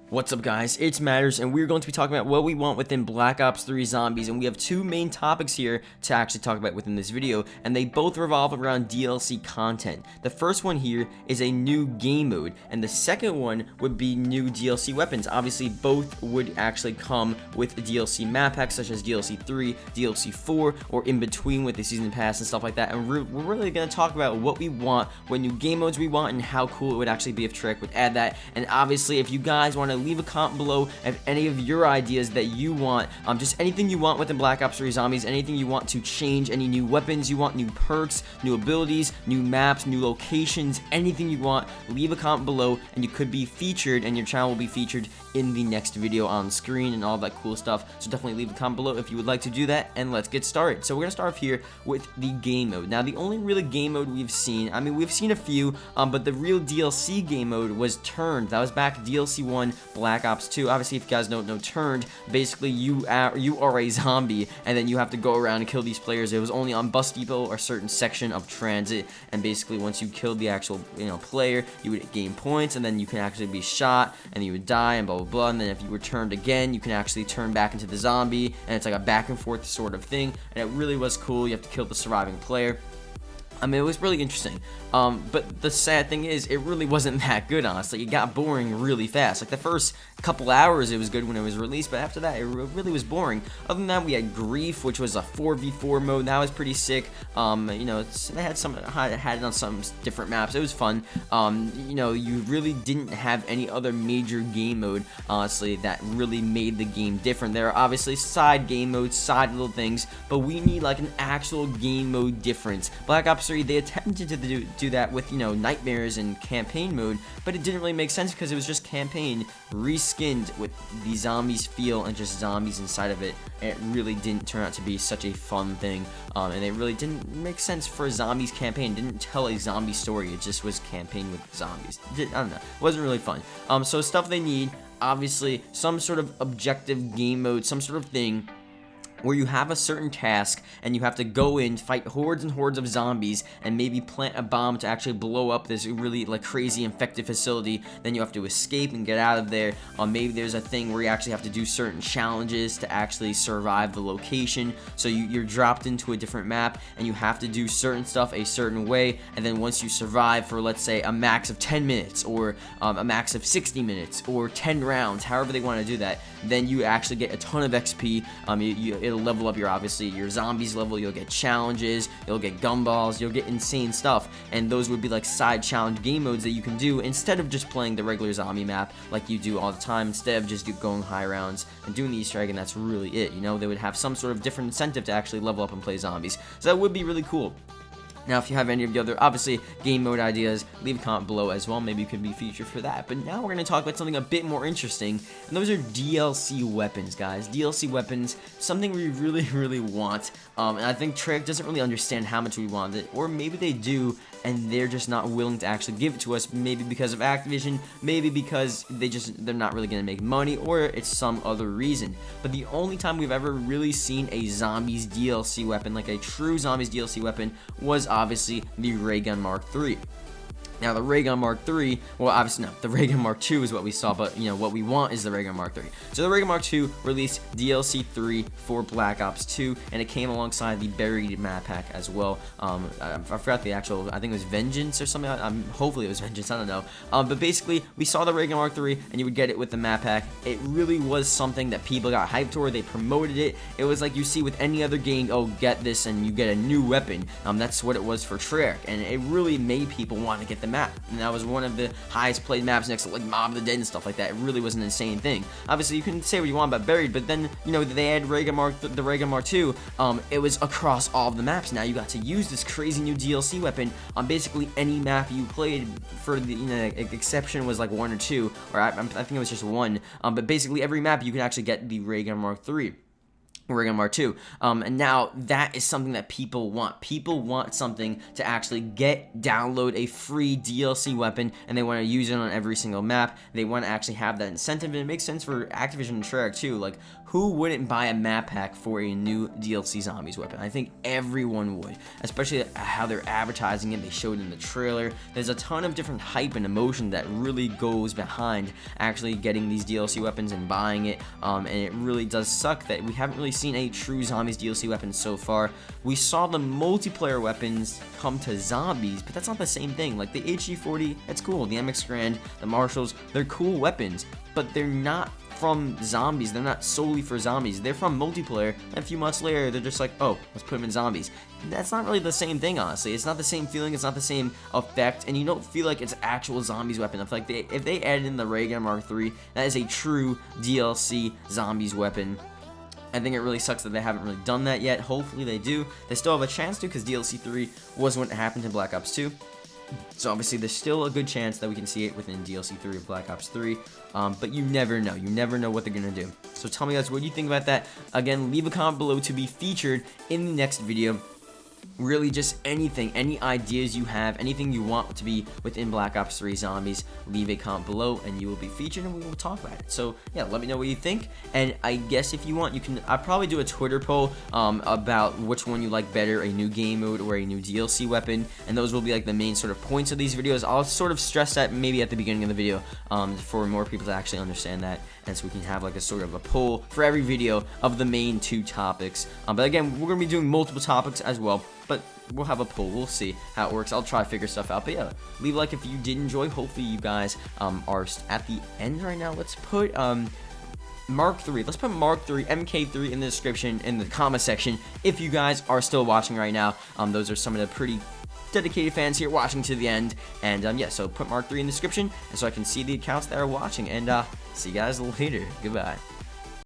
What's up, guys? It's Matterz, and we're going to be talking about what we want within Black Ops 3 Zombies, and we have two main topics here to actually talk about within this video, and they both revolve around DLC content. The first one here is a new game mode, and the second one would be new DLC weapons. Obviously, both would actually come with DLC map packs, such as DLC 3, DLC 4, or in between with the Season Pass and stuff like that, and we're really going to talk about what we want, what new game modes we want, and how cool it would actually be if Treyarch would add that. And obviously, if you guys want to leave a comment below of any of your ideas that you want, just anything you want within Black Ops 3 Zombies, anything you want to change, any new weapons you want, new perks, new abilities, new maps, new locations, anything you want, leave a comment below and you could be featured, and your channel will be featured in the next video on screen and all that cool stuff. So definitely leave a comment below if you would like to do that, and let's get started. So we're gonna start off here with the game mode. Now, the only really game mode we've seen, I mean, we've seen a few, but the real DLC game mode was Turned. That was back DLC 1 Black Ops 2. Obviously, if you guys don't know Turned, basically you are a zombie, and then you have to go around and kill these players. It was only on bus depot or a certain section of transit, and basically once you killed the actual player, you would gain points, and then you can actually be shot, and you would die, and blah blah blah. And then if you were turned again, you can actually turn back into the zombie, and it's like a back and forth sort of thing, and it really was cool. You have to kill the surviving player. I mean, it was really interesting, but the sad thing is, it really wasn't that good, honestly. It got boring really fast. Like, the first couple hours, it was good when it was released, but after that, it really was boring. Other than that, we had Grief, which was a 4v4 mode. That was pretty sick. They had it on some different maps. It was fun. You really didn't have any other major game mode, honestly, that really made the game different. There are obviously side game modes, side little things, but we need, like, an actual game mode difference. Black Ops 3, they attempted to do that with, Nightmares and campaign mode, but it didn't really make sense because it was just campaign reskinned with the zombies feel and just zombies inside of it. It really didn't turn out to be such a fun thing, and it really didn't make sense for a zombies campaign. It didn't tell a zombie story. It just was campaign with zombies. I don't know. It wasn't really fun. So stuff they need, obviously, some sort of objective game mode, some sort of thing where you have a certain task and you have to go in, fight hordes and hordes of zombies, and maybe plant a bomb to actually blow up this really crazy infected facility. Then you have to escape and get out of there. Maybe there's a thing where you actually have to do certain challenges to actually survive the location. So you're dropped into a different map and you have to do certain stuff a certain way, and then once you survive for, let's say, a max of 10 minutes or a max of 60 minutes or 10 rounds, however they want to do that, then you actually get a ton of XP. It'll level up your zombies level. You'll get challenges, you'll get gumballs, you'll get insane stuff, and those would be like side challenge game modes that you can do instead of just playing the regular zombie map like you do all the time, instead of just going high rounds and doing the Easter egg, and that's really it. They would have some sort of different incentive to actually level up and play zombies, so that would be really cool. Now, if you have any of the other, obviously, game mode ideas, leave a comment below as well. Maybe you could be featured for that. But now we're going to talk about something a bit more interesting, and those are DLC weapons, guys. DLC weapons, something we really, really want. And I think Treyarch doesn't really understand how much we want it, or maybe they do, and they're just not willing to actually give it to us. Maybe because of Activision, maybe because they're not really going to make money, or it's some other reason. But the only time we've ever really seen a zombies DLC weapon, like a true zombies DLC weapon, was obviously the Ray Gun Mark III. Now, the Ray Gun Mark III, well, obviously, no, the Ray Gun Mark II is what we saw, but, what we want is the Ray Gun Mark III. So, the Ray Gun Mark II released DLC 3 for Black Ops 2, and it came alongside the Buried map pack as well. I forgot the actual, I think it was Vengeance or something. Hopefully, it was Vengeance, I don't know. But basically, we saw the Ray Gun Mark III, and you would get it with the map pack. It really was something that people got hyped for. They promoted it. It was like you see with any other game, oh, get this, and you get a new weapon. That's what it was for Treyarch, and it really made people want to get the map, and that was one of the highest played maps next to like Mob of the Dead and stuff like that. It really was an insane thing. Obviously, you can say what you want about Buried, but then they had the Ray Gun Mark II. It was across all of the maps. Now you got to use this crazy new DLC weapon on basically any map you played. For the exception was like 1 or 2, or I think it was just 1. But basically every map you can actually get the Ray Gun Mark III. We're gonna Mark 2. And now that is something that people want. People want something to actually download a free DLC weapon, and they want to use it on every single map. They want to actually have that incentive, and it makes sense for Activision and Treyarch too. Like, who wouldn't buy a map pack for a new DLC zombies weapon? I think everyone would, especially how they're advertising it. They showed it in the trailer. There's a ton of different hype and emotion that really goes behind actually getting these DLC weapons and buying it. And it really does suck that we haven't really seen a true zombies DLC weapon so far. We saw the multiplayer weapons come to zombies, but that's not the same thing. Like the HG40, that's cool. The MX Grand, the Marshalls, they're cool weapons, but they're not from zombies. They're not solely for zombies. They're from multiplayer, and a few months later they're just like, oh, let's put them in zombies. That's not really the same thing, honestly. It's not the same feeling, it's not the same effect, and you don't feel like it's actual zombies weapon. If like if they added in the Ray Gun Mark III, that is a true DLC zombies weapon. I think it really sucks that they haven't really done that yet. Hopefully they do. They still have a chance to, because DLC 3 was what happened in Black Ops 2. So obviously there's still a good chance that we can see it within DLC 3 of Black Ops 3, but you never know. You never know what they're going to do. So tell me guys, what do you think about that? Again, leave a comment below to be featured in the next video. Really just anything, any ideas you have, anything you want to be within Black Ops 3 Zombies, leave a comment below and you will be featured and we will talk about it. So yeah, let me know what you think, and I guess if you want, you can, I'll probably do a Twitter poll about which one you like better, a new game mode or a new DLC weapon, and those will be like the main sort of points of these videos. I'll sort of stress that maybe at the beginning of the video for more people to actually understand that, and so we can have like a sort of a poll for every video of the main 2 topics. But again, we're going to be doing multiple topics as well, but we'll have a poll. We'll see how it works. I'll try to figure stuff out. But yeah, leave a like if you did enjoy. Hopefully you guys are at the end right now. Let's put Mark 3. Let's put Mark 3, MK3 in the description, in the comment section, if you guys are still watching right now. Those are some of the pretty dedicated fans here watching to the end. And yeah, so put Mark 3 in the description, and so I can see the accounts that are watching. And see you guys later. Goodbye.